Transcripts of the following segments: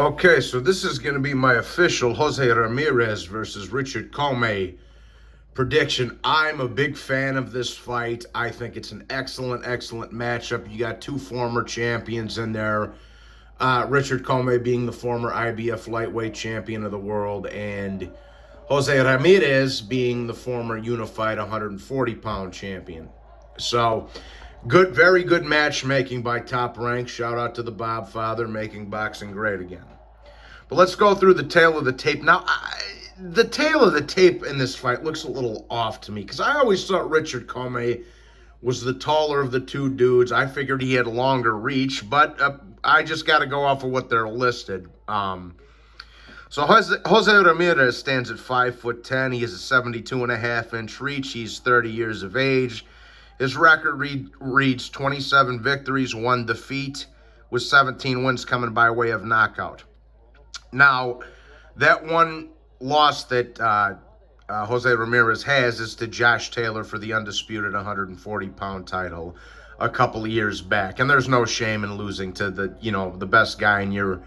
Okay, so this is going to be my official Jose Ramirez versus Richard Commey prediction. I'm a big fan of this fight. I think it's an excellent matchup. You got two former champions in there. Richard Commey being the former IBF lightweight champion of the world, and Jose Ramirez being the former unified 140-pound champion. So, good, very good matchmaking by Top Rank. Shout out to the Bob Father, making boxing great again. But let's go through the tail of the tape. Now, the tail of the tape in this fight looks a little off to me because I always thought Richard Commey was the taller of the two dudes. I figured he had longer reach, but I just got to go off of what they're listed. So Jose Ramirez stands at 5'10". He has a 72.5-inch reach. He's 30 years of age. His record reads 27 victories, 1 defeat, with 17 wins coming by way of knockout. Now, that one loss that Jose Ramirez has is to Josh Taylor for the undisputed 140-pound title a couple of years back, and there's no shame in losing to the best guy in your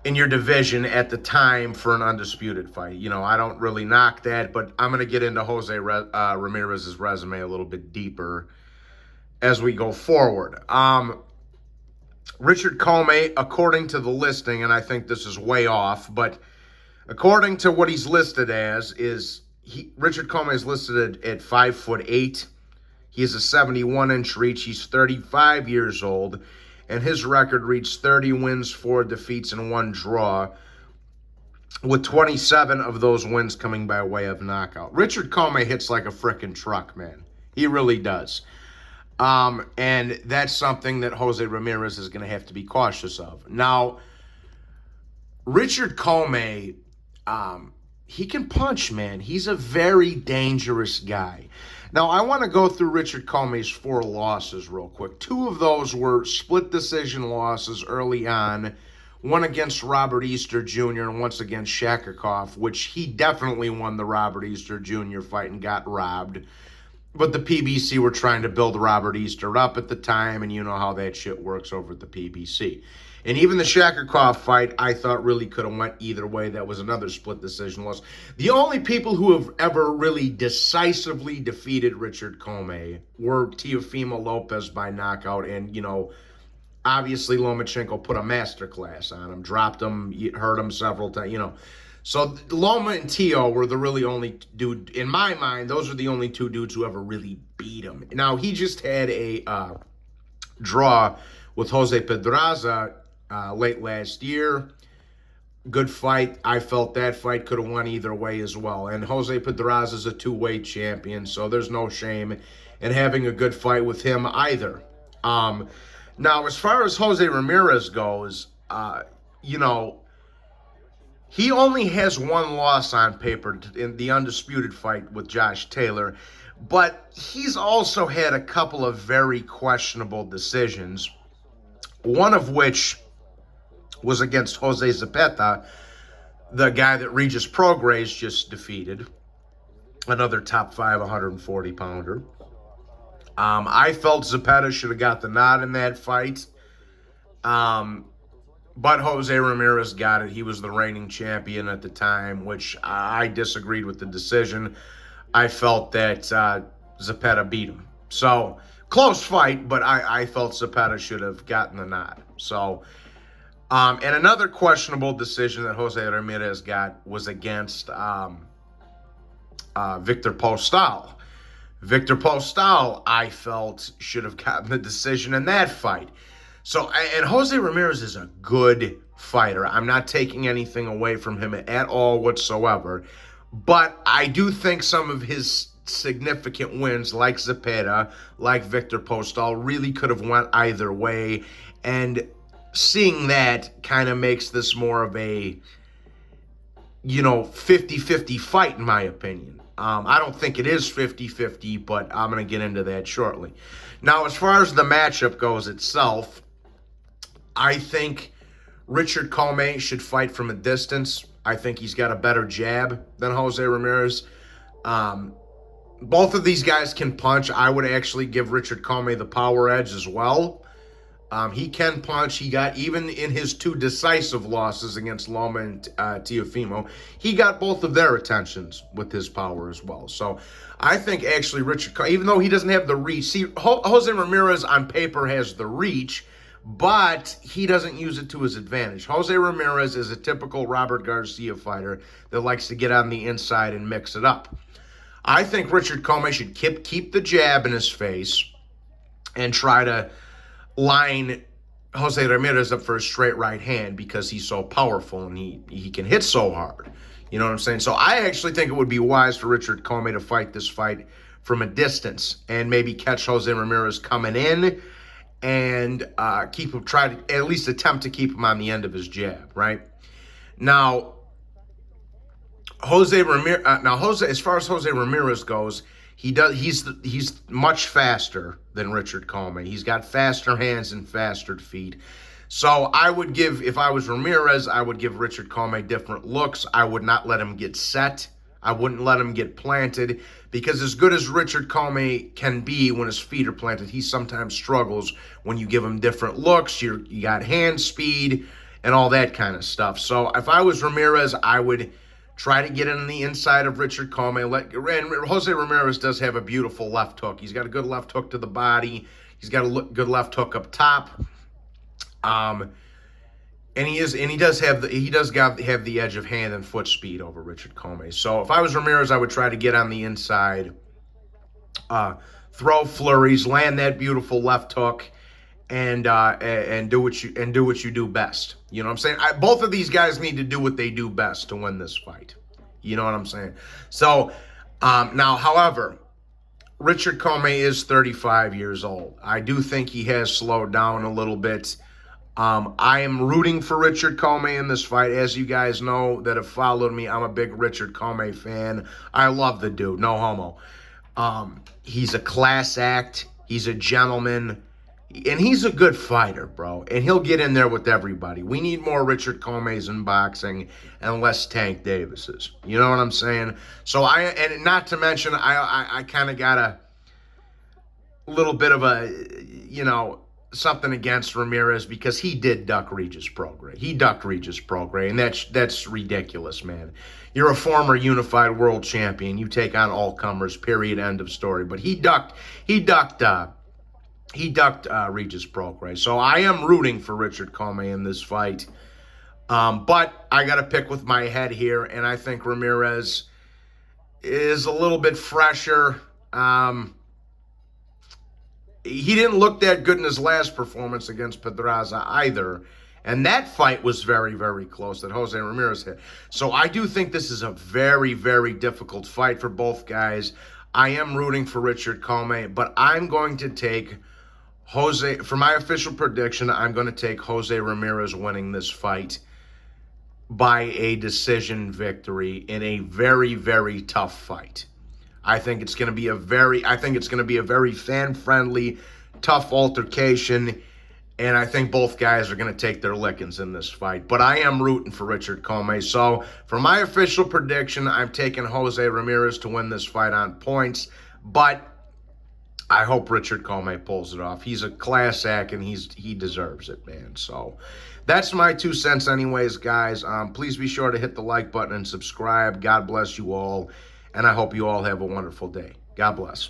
division at the time for an undisputed fight. I don't really knock that, but I'm going to get into Jose Ramirez's resume a little bit deeper as we go forward. Richard Commey, according to the listing, and I think this is way off, but according to what he's listed as, Richard Commey is listed at 5'8". He has a 71-inch reach. He's 35 years old, and his record reached 30 wins, 4 defeats, and 1 draw, with 27 of those wins coming by way of knockout. Richard Commey hits like a frickin' truck, man. He really does. And that's something that Jose Ramirez is going to have to be cautious of. Now, Richard Commey, he can punch, man. He's a very dangerous guy. Now, I want to go through Richard Commey's 4 losses real quick. 2 of those were split decision losses early on. One against Robert Easter Jr. and once against Shakirkov, which he definitely won the Robert Easter Jr. fight and got robbed. But the PBC were trying to build Robert Easter up at the time, and you know how that shit works over at the PBC. And even the Shakirkov fight, I thought really could have went either way. That was another split decision loss. The only people who have ever really decisively defeated Richard Commey were Teofimo Lopez by knockout, and, obviously Lomachenko put a masterclass on him, dropped him, hurt him several times, So Loma and Teo were the really only dude, in my mind, those are the only 2 dudes who ever really beat him. Now, he just had a draw with Jose Pedraza late last year. Good fight. I felt that fight could have won either way as well. And Jose Pedraza is a 2-weight champion, so there's no shame in having a good fight with him either. Now, as far as Jose Ramirez goes, he only has 1 loss on paper in the undisputed fight with Josh Taylor, but he's also had a couple of very questionable decisions, one of which was against Jose Zapata, the guy that Regis Prograis just defeated, another top 5 140-pounder. I felt Zapata should have got the nod in that fight. But Jose Ramirez got it. He was the reigning champion at the time, which I disagreed with the decision. I felt that Zapata beat him. So, close fight, but I felt Zapata should have gotten the nod. So, and another questionable decision that Jose Ramirez got was against Victor Postal. Victor Postal, I felt, should have gotten the decision in that fight. So, and Jose Ramirez is a good fighter. I'm not taking anything away from him at all whatsoever. But I do think some of his significant wins, like Zapata, like Victor Postal, really could have went either way. And seeing that kind of makes this more of a, 50-50 fight, in my opinion. I don't think it is 50-50, but I'm going to get into that shortly. Now, as far as the matchup goes itself, I think Richard Commey should fight from a distance. I think he's got a better jab than Jose Ramirez. Both of these guys can punch. I would actually give Richard Commey the power edge as well. He can punch. He got, even in his 2 decisive losses against Loma and Teofimo, he got both of their attentions with his power as well. So I think actually Richard, even though he doesn't have the reach, see, Jose Ramirez on paper has the reach, but he doesn't use it to his advantage. Jose Ramirez is a typical Robert Garcia fighter that likes to get on the inside and mix it up. I think Richard Commey should keep the jab in his face and try to line Jose Ramirez up for a straight right hand because he's so powerful and he can hit so hard. You know what I'm saying? So I actually think it would be wise for Richard Commey to fight this fight from a distance and maybe catch Jose Ramirez coming in and try to at least attempt to keep him on the end of his jab, right? Now, as far as Jose Ramirez goes, he's much faster than Richard Commey. He's got faster hands and faster feet. So I would give, if I was Ramirez, I would give Richard Commey different looks. I would not let him get set. I wouldn't let him get planted, because as good as Richard Commey can be when his feet are planted, he sometimes struggles when you give him different looks. You got hand speed and all that kind of stuff. So if I was Ramirez, I would try to get in the inside of Richard Commey. And Jose Ramirez does have a beautiful left hook. He's got a good left hook to the body. He's got a good left hook up top. And he does have the edge of hand and foot speed over Richard Commey. So if I was Ramirez, I would try to get on the inside, throw flurries, land that beautiful left hook, and do what you do best. You know what I'm saying? Both of these guys need to do what they do best to win this fight. You know what I'm saying? So now, however, Richard Commey is 35 years old. I do think he has slowed down a little bit. I am rooting for Richard Commey in this fight. As you guys know that have followed me, I'm a big Richard Commey fan. I love the dude, no homo. He's a class act. He's a gentleman. And he's a good fighter, bro. And he'll get in there with everybody. We need more Richard Commeys in boxing and less Tank Davises. You know what I'm saying? So and not to mention, I kind of got a little bit of a, something against Ramirez because he did duck Regis Prograis. He ducked Regis Prograis, and that's ridiculous, man. You're a former unified world champion. You take on all comers, period, end of story. But he ducked Regis Prograis. So I am rooting for Richard Commey in this fight. But I got to pick with my head here, and I think Ramirez is a little bit fresher. He didn't look that good in his last performance against Pedraza either. And that fight was very, very close that Jose Ramirez hit. So I do think this is a very, very difficult fight for both guys. I am rooting for Richard Commey, but I'm going to take for my official prediction, I'm going to take Jose Ramirez winning this fight by a decision victory in a very, very tough fight. I think it's going to be a very fan-friendly, tough altercation, and I think both guys are going to take their lickings in this fight. But I am rooting for Richard Commey. So for my official prediction, I'm taking Jose Ramirez to win this fight on points, but I hope Richard Commey pulls it off. He's a class act, and he deserves it, man. So that's my 2 cents anyways, guys. Please be sure to hit the like button and subscribe. God bless you all, and I hope you all have a wonderful day. God bless.